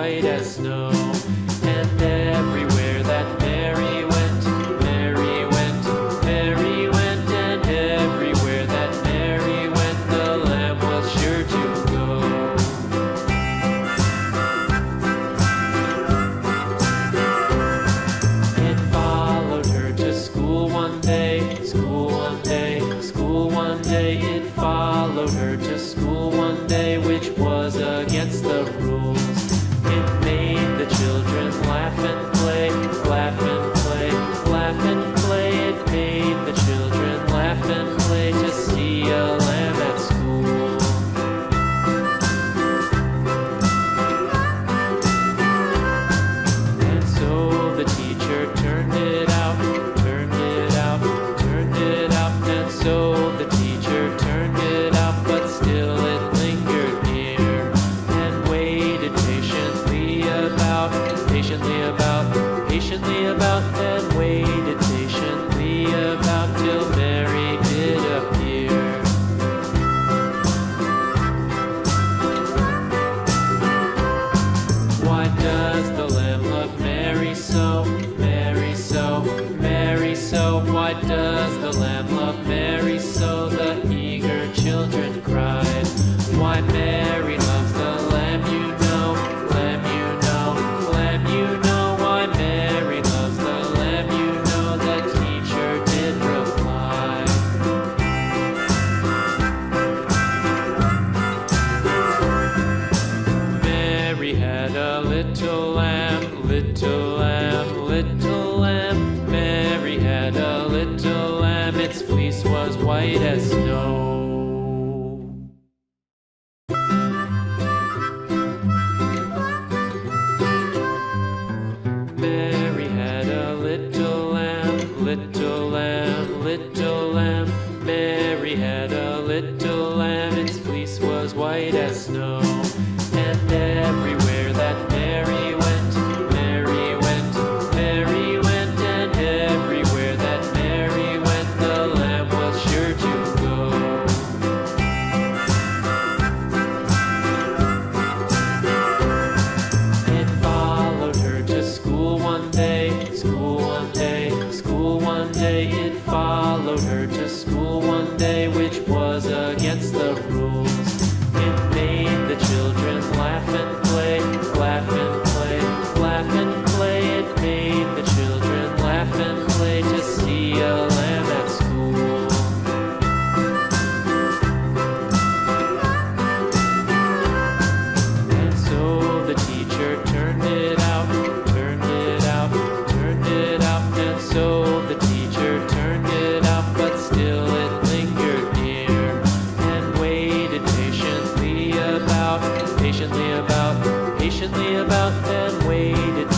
white as snow. And everywhere that Mary went, Mary went, Mary went, and everywhere that Mary went, the lamb was sure to go. It followed her to school one day, school one day, school one day. It followed her to school one day, which was against the rules. It made the children laugh and play, laugh and play, laugh and play. It made the children laugh and play to see a lamb at school. And so the teacher turned it out, turned it out, turned it out. And so the teacher turned it out, but still it lingered near and waited patiently about, and waited patiently about till Mary did appear. Why does the lamb love Mary so, Mary so, Mary so? Why does the lamb love Mary so? The eager children cried. Why Mary loves the lamb, you know, lamb, you know, lamb, you know. Why Mary loves the lamb, you know, the teacher did reply. Mary had a little lamb, little lamb, little lamb. Mary had a little lamb, its fleece was white as snow. Mary had a little lamb, little lamb, little lamb. Mary had a little lamb, its fleece was white as snow. And everywhere that Mary went, Mary went, Mary went, and everywhere that Mary went, the lamb was sure to go. It followed her to school one day, school one day, school one day. It followed her to school one day, which was against the rules. It made the children laugh and play, laugh and play, laugh and play. It made the children laugh and play to see a lamb at school. And so the teacher turned it out, turned it out, turned it out. And so the teacher turned it out, but still it lingered near and waited patiently about, and waited